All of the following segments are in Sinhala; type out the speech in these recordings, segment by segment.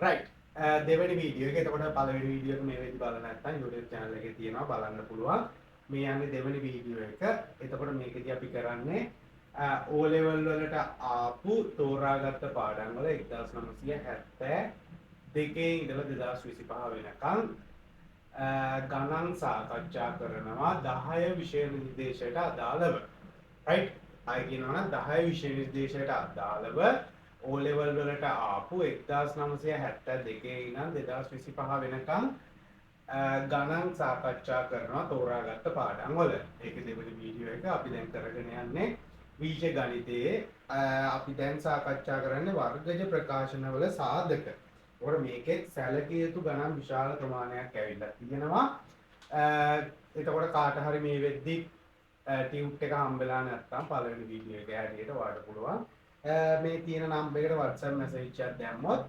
right දෙවෙනි වීඩියෝ එක. එතකොට පළවෙනි වීඩියෝ එක මේ වෙද්දි බලන්න නැත්නම් YouTube channel එකේ තියෙනවා බලන්න පුළුවන්. මේ යන්නේ දෙවෙනි වීඩියෝ එක. එතකොට මේකදී අපි කරන්නේ O level වලට ආපු තෝරාගත්ත පාඩම් වල 1972 ඉඳලා 2025 වෙනකන් ගණන් සාකච්ඡා කරනවා 10 විෂය නිර්දේශයට අදාළව. right අය කියනවා නම් 10 විෂය නිර්දේශයට අදාළව O level වලට ආපු 1972 ඉඳන් 2025 වෙනකන් ගණන් සාකච්ඡා කරනවා තෝරාගත්ත පාඩම් වල. ඒකේ දෙවෙනි වීඩියෝ එක අපි දැන් කරගෙන යන්නේ බීජ ගණිතයේ අපි දැන් සාකච්ඡා කරන්නේ වර්ගජ ප්‍රකාශනවල සාධක. ඒකට මේකෙත් සැලකිය යුතු ගණන් විශාල ප්‍රමාණයක් ඇවිල්ලා තියෙනවා. එතකොට කාට හරි මේ වෙද්දි ටියුට් එක හම්බෙලා නැත්නම් පළවෙනි වීඩියෝ එක හැටියට වාඩ පුළුවන්. මේ තියෙන නම්බර් එකට WhatsApp message එකක් දැම්මොත්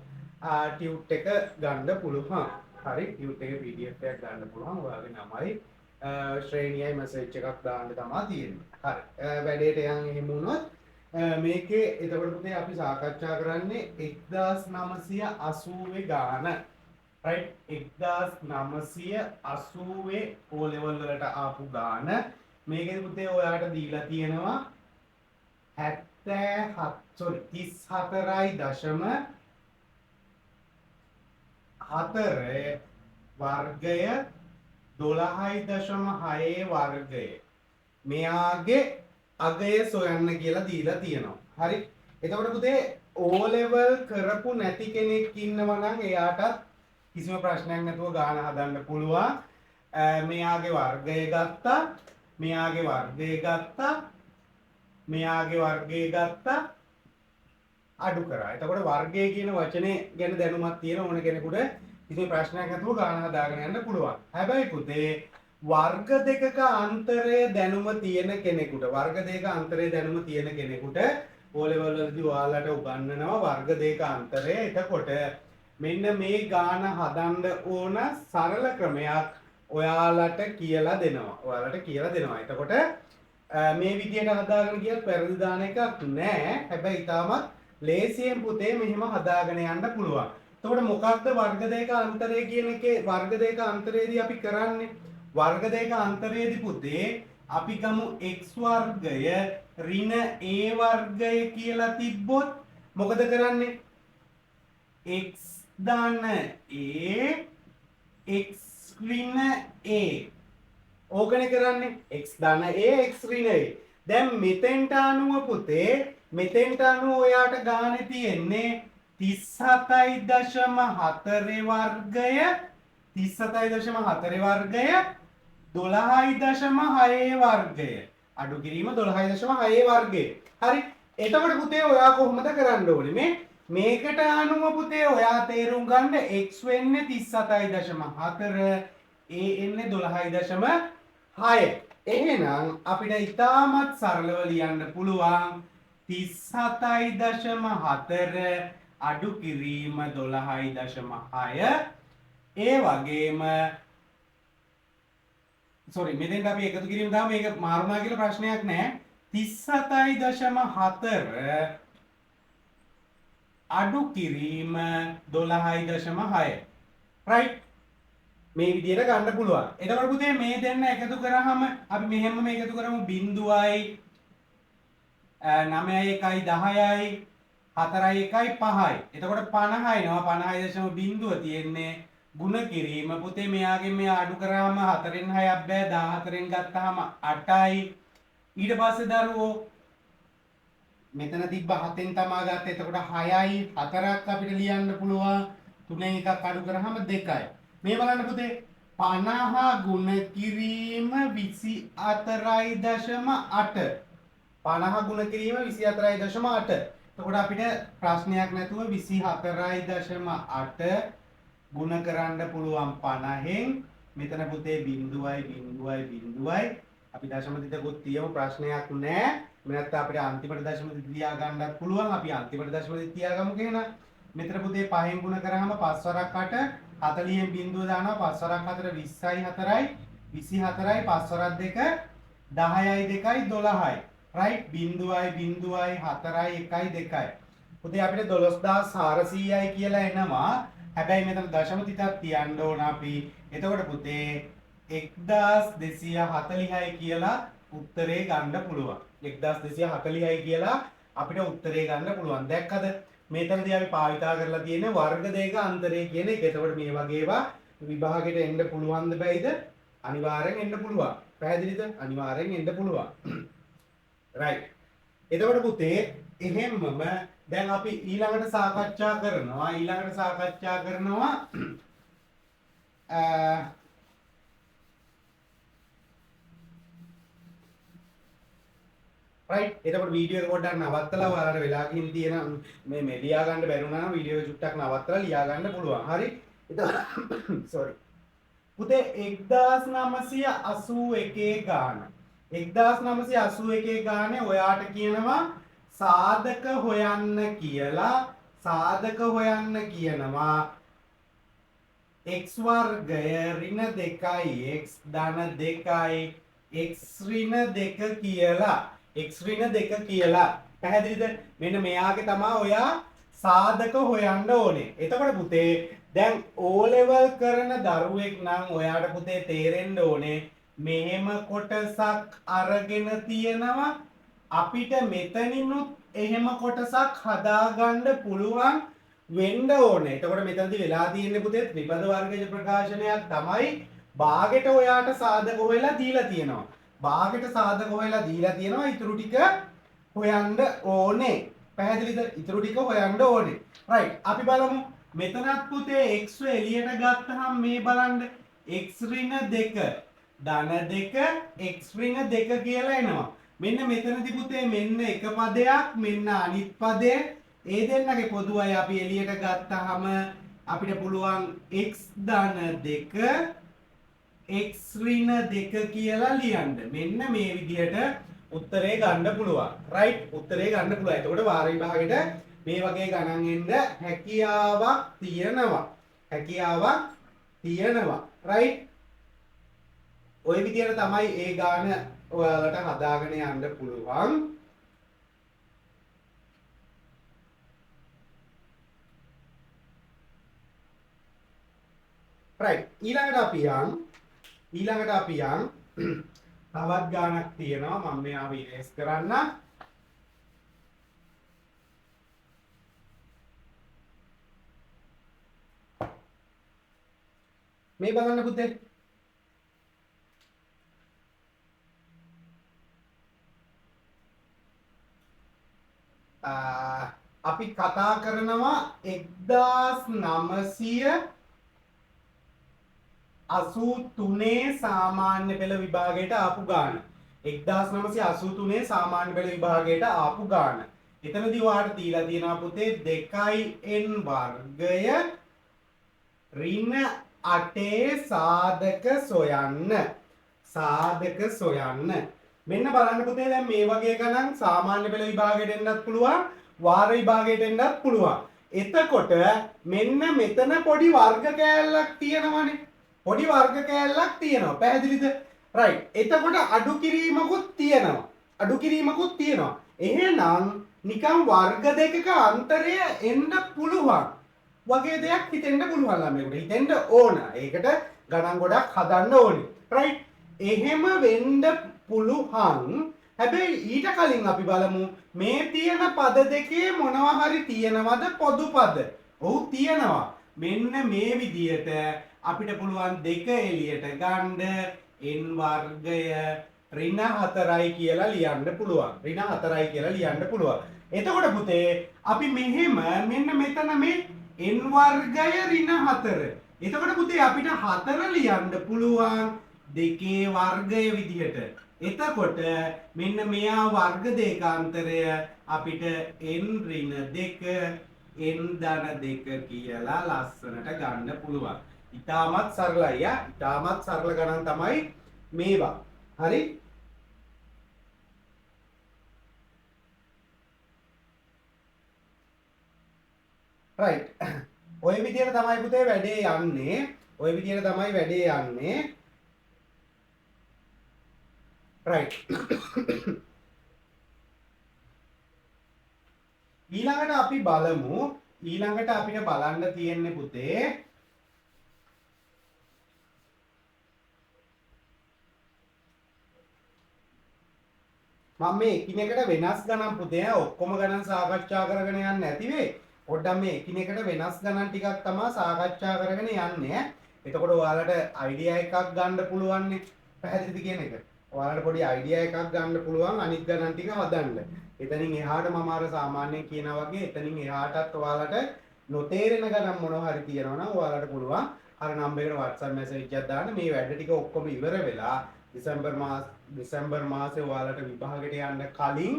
ටියුට් එක ගන්න පුළුවන්. හරි ටියුට් එකේ PDF එකක් ගන්න පුළුවන්. ඔයාගේ නමයි ශ්‍රේණියයි message එකක් දාන්න තමයි තියෙන්නේ. හරි. වැඩේට යන් එහෙම වුණොත් මේකේ එතකොට පුතේ අපි සාකච්ඡා කරන්නේ 1980 ගාන. right 1980 O level වලට ආපු ගාන. මේකේ පුතේ ඔයාලට දීලා තියෙනවා 34.4 වර්ගය 12.6 වර්ගය මෙයාගේ අගය සොයන්න කියලා දීලා තියෙනවා. හරි. එතකොට පුතේ O level කරපු නැති කෙනෙක් ඉන්නවා නම් එයාටත් කිසිම ප්‍රශ්නයක් නැතුව ගාන හදන්න පුළුවන්. මෙයාගේ වර්ගය ගත්තා, මෙයාගේ වර්ගය ගත්තා, මෙයාගේ වර්ගය ගත්තා අඩු කරා. එතකොට වර්ගය කියන වචනේ ගැන දැනුමක් තියෙන ඕන කෙනෙකුට කිසිම ප්‍රශ්නයක් නැතුව ගාන හදාගෙන යන්න පුළුවන්. හැබැයි පුතේ වර්ග දෙකක අන්තරය දැනුම තියෙන කෙනෙකුට වර්ග දෙක අන්තරය දැනුම තියෙන කෙනෙකුට O level වලදී ඔයාලට උගන්වනවා වර්ග දෙක අන්තරය. එතකොට මෙන්න මේ ගාන හදන්න ඕන සරල ක්‍රමයක් ඔයාලට කියලා දෙනවා. එතකොට මේ විදියට හදාගෙන ගියත් පෙරදි දාන එකක් නෑ. හැබැයි ඊටමත් ලේසියෙන් පුතේ මෙහෙම හදාගෙන යන්න පුළුවන්. එතකොට මොකක්ද වර්ග දෙක අන්තරය කියන එකේ වර්ග දෙක අන්තරයේදී අපි කරන්නේ වර්ග දෙක අන්තරයේදී පුතේ අපි ගමු x වර්ගය ඍණ a වර්ගය කියලා තිබ්බොත් මොකද කරන්නේ x ධන a x ඍණ a ඕකනේ කරන්නේ x ධන a x ඍණ a. දැන් මෙතෙන්ට අනුව පුතේ මෙතෙන්ට අනුව ඔයාට ගානේ තියෙන්නේ 37.4 වර්ගය 37.4 වර්ගය 12.6 වර්ගය අඩු කිරීම 12.6 වර්ගය. හරි. එතකොට පුතේ ඔයා කොහොමද කරන්න ඕනේ? මේකට අනුව පුතේ ඔයා තේරුම් ගන්න x වෙන්නේ 37.4 a එන්නේ 12.6. එහෙනම් අපිට ඉතාමත් සරලව ලියන්න පුළුවන් 37.4 අඩු කිරීම 12.6 ඒ වගේම sorry මෙතෙන්ට අපි එකතු කිරීම දාම මේක මාරුණා කියලා ප්‍රශ්නයක් නැහැ 37.4 අඩු කිරීම 12.6 right මේ විදිහට ගන්න පුළුවන්. එතකොට පුතේ මේ දෙන්න එකතු කරාම අපි මෙහෙම මේක එකතු කරමු 0යි 9යි 1යි 10යි 4යි 1යි 5යි. එතකොට 50යි නවා 50.0 තියෙන්නේ ಗುಣ කිරීම පුතේ මෙයාගෙන් මෙයා අඩු කරාම 4න් 6ක් බෑ 14න් ගත්තාම 8යි. ඊට පස්සේ දරුවෝ මෙතන තිබ්බ 7න් තමා ගත්තේ. එතකොට 6යි 4ක් අපිට ලියන්න පුළුවන්. 3න් එකක් අඩු කරාම 2යි. මේ බලන්න පුතේ 50 ගුණ කිරීම 24.8 50 ගුණ කිරීම 24.8 එතකොට අපිට ප්‍රශ්නයක් නැතුව 24.8 ගුණ කරන්න පුළුවන් 50න් මෙතන පුතේ බිංදුවයි අපි දශම දිටකුත් තියමු ප්‍රශ්නයක් නැහැ නැත්නම් අපිට අන්තිමට දශම දිට තියා ගන්නත් පුළුවන් අපි අන්තිමට දශම දිට තියාගමු කියනවා මෙතන පුතේ 5න් ගුණ කරාම 5 වරක් 8 40න් බිංදුව දානවා 5 වරක් 4 20යි 4යි 24යි 5 වරක් 2 10යි 2යි 12යි right බිංදුවයි 4යි 1යි 2යි පුතේ අපිට 12400යි කියලා එනවා හැබැයි මෙතන දශම තිතක් තියන්න ඕන අපි. එතකොට පුතේ 1246යි කියලා උත්තරේ ගන්න පුළුවන්. 1246යි කියලා අපිට උත්තරේ ගන්න පුළුවන්. දැක්කද? මෙතනදී අපි භාවිතා කරලා තියෙන්නේ වර්ග දෙක අන්තරය කියන එක. එතකොට මේ වගේ ඒවා විභාගෙට එන්න පුළුවන්ද බැයිද? අනිවාර්යෙන් එන්න පුළුවන්. පැහැදිලිද? අනිවාර්යෙන් එන්න පුළුවන්. right. එතකොට පුතේ එහෙම්මම දැන් අපි ඊළඟට සාකච්ඡා කරනවා right. එතකොට වීඩියෝ එක පොඩ්ඩක් නවත්තලා ඔයාලට වෙලා ගින් තියෙන මේ ලියා ගන්න බැරි වුණා නම් වීඩියෝ එක චුට්ටක් නවත්තලා ලියා ගන්න පුළුවන්. හරි. එතකොට sorry. පුතේ 1981 ගාන 1981 ගානේ ඔයාට කියනවා සාධක හොයන්න කියලා x වර්ගය ඍණ 2x ධන 2යි x ඍණ 2 කියලා x ඍණ 2 කියලා පැහැදිලිද මෙන්න මෙයාගේ තමයි ඔයා සාධක හොයන්න ඕනේ. එතකොට පුතේ දැන් O level කරන දරුවෙක් නම් ඔයාට පුතේ තේරෙන්න ඕනේ මෙහෙම කොටසක් අරගෙන තියෙනවා අපිට මෙතනිනුත් එහෙම කොටසක් හදාගන්න පුළුවන් වෙන්න ඕනේ. එතකොට මෙතනදී වෙලා තියෙන්නේ පුතේ ත්‍රිපද වර්ගජ ප්‍රකාශනයක් තමයි භාගෙට ඔයාට සාධක හොයලා දීලා තියෙනවා. භාගෙට සාධක හොයලා දීලා තියෙනවා ඊටු ටික හොයන්න ඕනේ. පැහැදිලිද? ඊටු ටික හොයන්න ඕනේ. right. අපි බලමු. මෙතනත් පුතේ x එළියට ගත්තහම මේ බලන්න x ඍණ 2 ධන 2 x ඍණ 2 කියලා එනවා. මෙන්න මෙතනදී පුතේ මෙන්න එක පදයක් මෙන්න අනිත් පදය ඒ දෙන්නගේ පොදුවයි අපි එළියට ගත්තාම අපිට පුළුවන් x ධන 2 x ඍණ 2 කියලා ලියන්න. මෙන්න මේ විදිහට උත්තරේ ගන්න පුළුවන්. right. උත්තරේ ගන්න පුළුවන්. එතකොට වාර විභාගෙට මේ වගේ ගණන් එන්න හැකියාවක් තියෙනවා. right. ওই විදිහට තමයි ඒ ගාන ඔයාලට හදාගෙන යන්න පුළුවන්. right. ඊළඟට අපි යන් තවත් ගානක් තියෙනවා. මම මෙයාව ඉරේස් කරන්න. මේ බලන්න පුතේ. අපි කතා කරනවා 1983 සාමාන්‍ය පෙළ විභාගයට ආපු ගාන. 1983 සාමාන්‍ය පෙළ විභාගයට ආපු ගාන. එතනදී ඔයාලට දීලා තියෙනවා පුතේ 2n වර්ගය ඍණ 8 සාධක සොයන්න. මෙන්න බලන්න පුතේ දැන් මේ වගේ ගණන් සාමාන්‍ය පෙළ විභාගයට එන්නත් පුළුවන් වාර විභාගයට එන්නත් පුළුවන්. එතකොට මෙන්න මෙතන පොඩි වර්ග කෑල්ලක් තියෙනවනේ. පැහැදිලිද? right. එතකොට අඩු කිරීමකුත් තියෙනවා. එහෙනම් නිකන් වර්ග දෙකක අන්තරය එන්න පුළුවන් වගේ දෙයක් හිතෙන්න පුළුවන් ළමයෙකුට. හිතෙන්න ඕන. ඒකට ගණන් ගොඩක් හදන්න ඕනේ. right. එහෙම වෙන්න පුළුවන්. හැබැයි ඊට කලින් අපි බලමු මේ තියෙන පද දෙකේ මොනවා හරි තියෙනවද පොදු පද? ඔව් තියෙනවා. මෙන්න මේ විදියට අපිට පුළුවන් දෙක එළියට ගන්න n වර්ගය ඍණ 4යි කියලා ලියන්න පුළුවන්. එතකොට පුතේ අපි මෙහෙම මෙන්න මෙතන මේ n වර්ගය ඍණ 4. එතකොට පුතේ අපිට 4 ලියන්න පුළුවන් දෙකේ වර්ගය විදිහට. එතකොට මෙන්න මෙයා වර්ග දෙකාන්තරය අපිට n ඍණ 2 n ධන 2 කියලා ලස්සනට ගන්න පුළුවන්. ඉතාමත් සරලයි යා. ඉතාමත් සරල ගණන් තමයි මේවා. හරි? right. ඔය විදිහට තමයි පුතේ වැඩේ යන්නේ. right. ඊළඟට අපි බලමු ඊළඟට අපිට බලන්න තියෙන්නේ පුතේ මම මේ එකිනෙකට වෙනස් ගණන් පුතේ ඔක්කොම ගණන් සාකච්ඡා කරගෙන යන්නේ නැති වෙයි. පොඩ්ඩක් මේ එකිනෙකට වෙනස් ගණන් ටිකක් තමයි සාකච්ඡා කරගෙන යන්නේ. එතකොට ඔයාලට අයිඩියා එකක් ගන්න පුළුවන් නේ. පැහැදිලිද කියන එක? ඔයාලට පොඩි අයිඩියා එකක් ගන්න පුළුවන් අනිත් ගණන් ටික හදන්න. එතනින් එහාට මම අර සාමාන්‍යයෙන් කියනා වගේ එතනින් එහාටත් ඔයාලට නොතේරෙන ගණන් මොනවා හරි තියෙනවා නම් ඔයාලට පුළුවන් අර නම්බර් එකට WhatsApp message එකක් දාන්න. මේ වැඩ ටික ඔක්කොම ඉවර වෙලා දෙසැම්බර් මාසේ ඔයාලට විභාගයට යන්න කලින්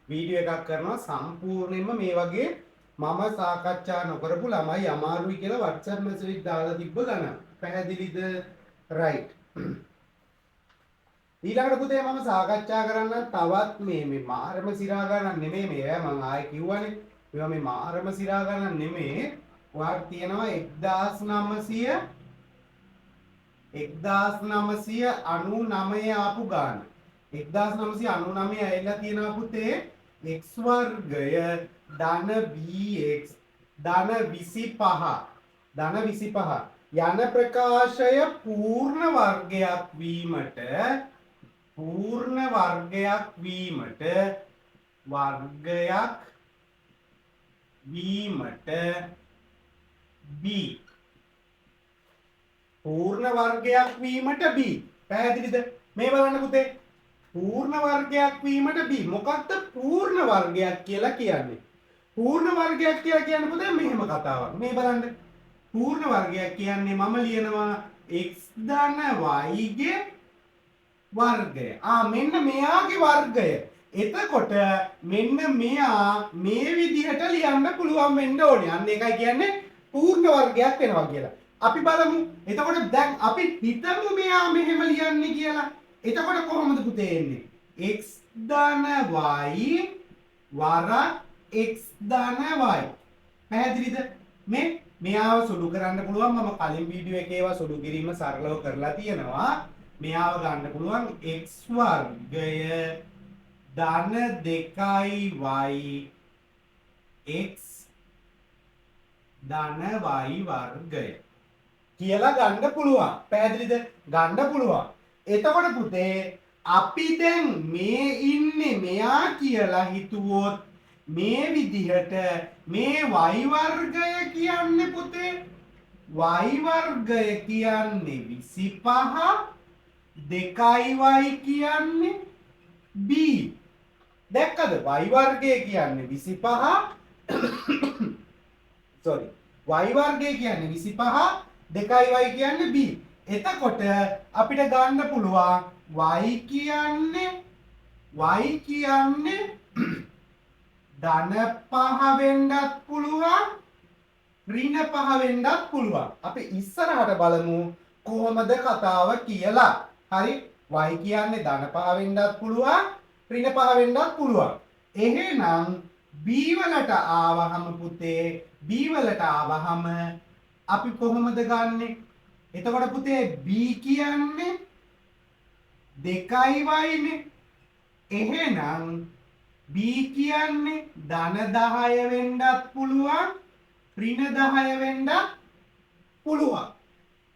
වීඩියෝ එකක් කරනවා සම්පූර්ණයෙන්ම මේ වගේ මම සාකච්ඡා නොකරපු ළමයි අමාරුයි කියලා WhatsApp message දාලා තිබ්බ ගණන්. පැහැදිලිද? right. ඊළඟට පුතේ මම සාකච්ඡා කරන්න තවත් මේ මාරම සිරා ගණන් නෙමෙයි මේ මම ආයෙ කිව්වනේ. මේවා මේ මාරම සිරා ගණන් නෙමෙයි. ඔයාලට තියෙනවා 1999 ආපු ගාන. 1999 ඇවිල්ලා තියෙනවා පුතේ x වර්ගය ධන bx ධන 25 යන ප්‍රකාශය පූර්ණ වර්ගයක් වීමට b පූර්ණ වර්ගයක් වීමට b පැහැදිලිද මේ බලන්න පුතේ පූර්ණ වර්ගයක් වීමට b මොකක්ද පූර්ණ වර්ගයක් කියලා කියන්නේ පූර්ණ වර්ගයක් කියලා කියන්නේ පුතේ මෙහෙම කතාවක් මේ බලන්න පූර්ණ වර්ගයක් කියන්නේ මම ලියනවා x ධන y ගේ වර්ගය මෙන්න මෙයාගේ වර්ගය එතකොට මෙන්න මෙයා මේ විදිහට ලියන්න පුළුවන් වෙන්න ඕනේ අන්න ඒකයි කියන්නේ පූර්ණ වර්ගයක් වෙනවා කියලා අපි බලමු. එතකොට දැන් අපි හිතමු මෙයා මෙහෙම ලියන්නේ කියලා. එතකොට කොහොමද පුතේ එන්නේ? x ධන y වර x ධන y. පැහැදිලිද? මෙයාව සුළු කරන්න පුළුවන්. මම කලින් වීඩියෝ එකේ ඒවා සුළු කිරීම සරලව කරලා තියෙනවා. මෙයාව ගන්න පුළුවන් x වර්ගය ධන 2y x ධන y වර්ගය කියලා ගන්න පුළුවන්. පැහැදිලිද? ගන්න පුළුවන්. එතකොට පුතේ අපි දැන් මේ ඉන්නේ මෙයා කියලා හිතුවොත් මේ විදිහට මේ y වර්ගය කියන්නේ පුතේ y වර්ගය කියන්නේ 25 2y කියන්නේ b. දැක්කද? y වර්ගය කියන්නේ 25 sorry y වර්ගය කියන්නේ 25 2y කියන්නේ b. එතකොට අපිට ගන්න පුළුවන් y කියන්නේ ධන 5 වෙන්නත් පුළුවන් ඍණ 5 වෙන්නත් පුළුවන්. අපි ඉස්සරහට බලමු කොහොමද කතාව කියලා. හරි y කියන්නේ ධන 5 වෙන්නත් පුළුවන් ඍණ 5 වෙන්නත් පුළුවන්. එහෙනම් b වලට ආවහම පුතේ b වලට ආවහම අපි කොහොමද ගන්නෙ? එතකොට පුතේ b කියන්නේ 2y නේ. එහෙනම් b කියන්නේ ධන 10 වෙන්නත් පුළුවන් ඍණ 10 වෙන්නත් පුළුවන්.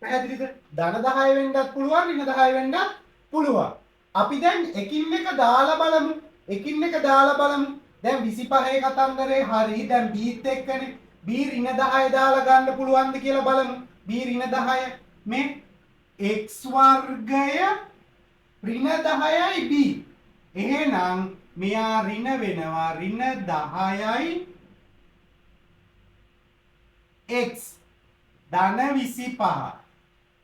පැහැදිලිද? ධන 10 වෙන්නත් පුළුවන් ඍණ 10 වෙන්නත් පුළුවන්. අපි දැන් එකින් එක දාලා බලමු. දැන් 25 කතන්දරේ හරි. දැන් b ත් එක්කනේ b ඍණ 10 දාලා ගන්න පුළුවන්ද කියලා බලමු. b ඍණ 10 මේ x වර්ගය ඍණ 10යි b. එහෙනම් මෙයා ඍණ වෙනවා ඍණ 10යි x ධන 25.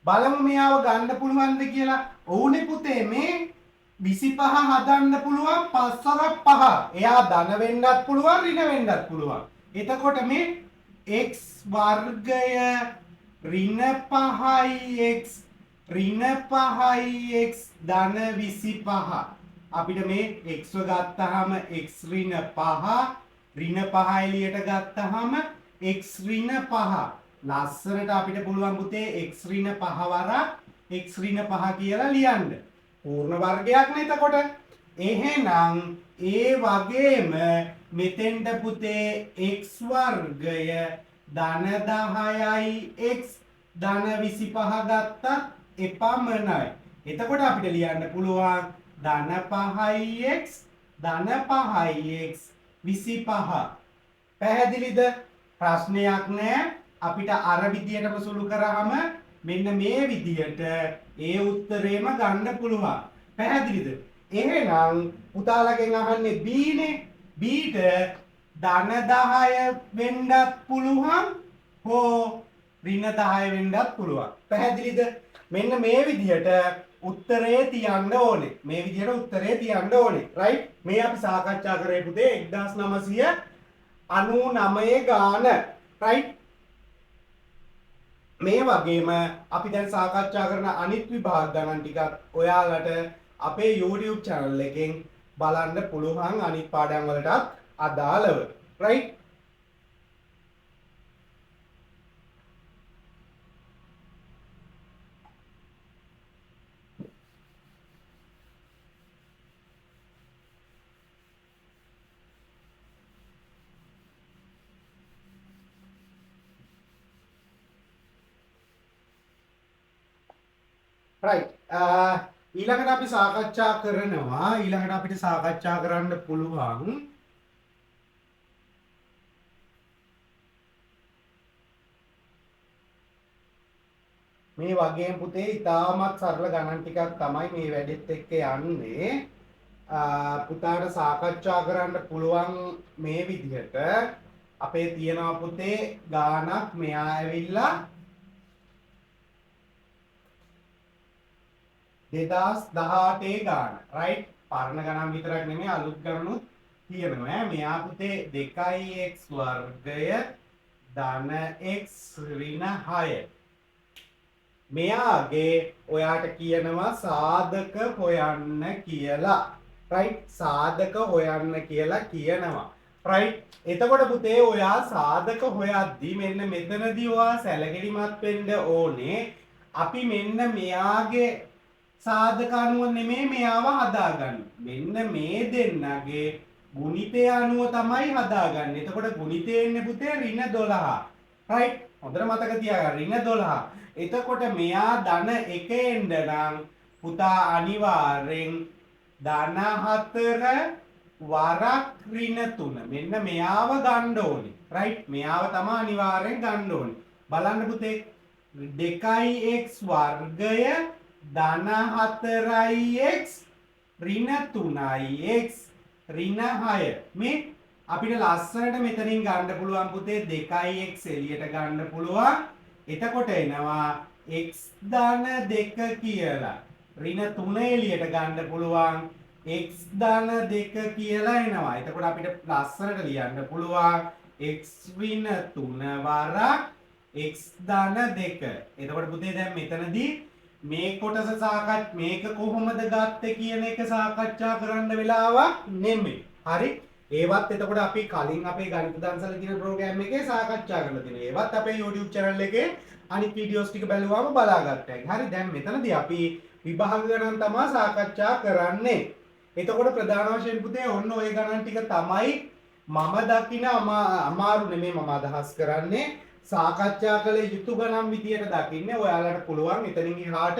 බලමු මෙයාව ගන්න පුළුවන්ද කියලා. ඔව්නේ පුතේ මේ 25 හදන්න පුළුවන් 5 එයා ධන වෙන්නත් පුළුවන් ඍණ වෙන්නත් පුළුවන්. එතකොට මේ x වර්ගය ඍණ 5යි x ධන 25. අපිට මේ x ගත්තාම x ඍණ 5 ඍණ 5 එළියට ගත්තාම x ඍණ 5. ලස්සනට අපිට පුළුවන් පුතේ x ඍණ 5 වරක් x ඍණ 5 කියලා ලියන්න. පූර්ණ වර්ගයක් නේ එතකොට. එහෙනම් ඒ වගේම මෙතෙන්ට පුතේ x වර්ගය ධන 10යි x ධන 25 ගත්තත් එපමණයි. එතකොට අපිට ලියන්න පුළුවන් ධන 5යි x ධන 5යි x 25. පැහැදිලිද? ප්‍රශ්නයක් නෑ. අපිට අර විදියටම සුළු කරාම මෙන්න මේ විදියට ඒ උත්තරේම ගන්න පුළුවන්. පැහැදිලිද? එහෙනම් පුතාලගෙන් අහන්නේ B නේ. B ට ධන 10 වෙන්නත් පුළුවන් හෝ ඍණ 10 වෙන්නත් පුළුවන්. පැහැදිලිද? මෙන්න මේ විදියට උත්තරේ තියන්න ඕනේ. මේ විදියට උත්තරේ තියන්න ඕනේ. රයිට්? මේ අපි සාකච්ඡා කරේ පුතේ 1999 ගාන. රයිට්? මේ වගේම අපි දැන් සාකච්ඡා කරන අනිත් විභාග ගණන් ටිකත් ඔයාලට අපේ YouTube channel එකෙන් බලන්න පුළුවන් අනිත් පාඩම් වලටත් අදාළව. රයිට්? රයිට්. ඊළඟට අපි සාකච්ඡා කරනවා ඊළඟට අපිට සාකච්ඡා කරන්න පුළුවන් මේ වගේම පුතේ ඉතාමත් සරල ගණන් ටිකක් තමයි මේ වැඩෙත් එක්ක යන්නේ. පුතාට සාකච්ඡා කරන්න පුළුවන් මේ විදිහට අපේ තියෙනවා පුතේ ගානක් මෙයා ඇවිල්ලා 2018 ගාන. රයිට්? පරණ ගණන් විතරක් නෙමෙයි අලුත් ගණනුත් තියෙනවා. මෙයා පුතේ 2x වර්ගය ධන x ඍණ 6. මෙයාගේ ඔයාට කියනවා සාධක හොයන්න කියලා. රයිට්? සාධක හොයන්න කියලා කියනවා. රයිට්? එතකොට පුතේ ඔයා සාධක හොයද්දී මෙන්න මෙතනදී ඔයා සැලකිලිමත් වෙන්න ඕනේ. අපි මෙන්න මෙයාගේ සාධක අනුව නෙමෙයි මෙයාව හදාගන්නේ. මෙන්න මේ දෙන්නගේ ගුණිතය අනුව තමයි හදාගන්නේ. එතකොට ගුණිතය එන්නේ පුතේ ඍණ 12. රයිට්? හොඳට මතක තියාගන්න ඍණ 12. එතකොට මෙයා ධන 1 එන්න නම් පුතා අනිවාර්යෙන් ධන 4 වරක් ඍණ 3. මෙන්න මෙයාව ගන්න ඕනේ. රයිට්? මෙයාව තමයි අනිවාර්යෙන් ගන්න ඕනේ. බලන්න පුතේ 2x වර්ගය ධන 4x ඍණ 3x ඍණ 6. මේ අපිට ලස්සනට මෙතනින් ගන්න පුළුවන් පුතේ 2x එළියට ගන්න පුළුවන්. එතකොට එනවා x ධන 2 කියලා. ඍණ 3 එළියට ගන්න පුළුවන් x ධන 2 කියලා එනවා. එතකොට අපිට ලස්සනට ලියන්න පුළුවන් x ඍණ 3 වරක් x ධන 2. එතකොට පුතේ දැන් මෙතනදී මේ කොටස මේක කොහොමද ගත්තේ කියන එක සාකච්ඡා කරන්න වෙලාවක් නෙමෙයි. හරි? ඒවත් එතකොට අපි කලින් අපේ ගණිත දන්සල කියන ප්‍රෝග්‍රෑම් එකේ සාකච්ඡා කරලා තියෙනවා. ඒවත් අපේ YouTube channel එකේ අනිත් වීඩියෝස් ටික බැලුවාම බලාගත්තා. හරි? දැන් මෙතනදී අපි විභාග ගණන් තමයි සාකච්ඡා කරන්නේ. එතකොට ප්‍රධාන වශයෙන් පුතේ ඔන්න ඔය ගණන් ටික තමයි මම දකින අමාරු නෙමෙයි මම අදහස් කරන්නේ. සාකච්ඡා කළ යුතු ගණන් විදියට දකින්නේ. ඔයාලට පුළුවන් එතනින් එහාට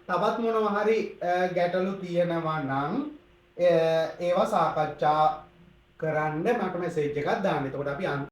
තවත් මොනවා හරි ගැටලු තියෙනවා නම් ඒවා සාකච්ඡා කරන්න මට මෙසේජ් එකක් දාන්න. එතකොට අපි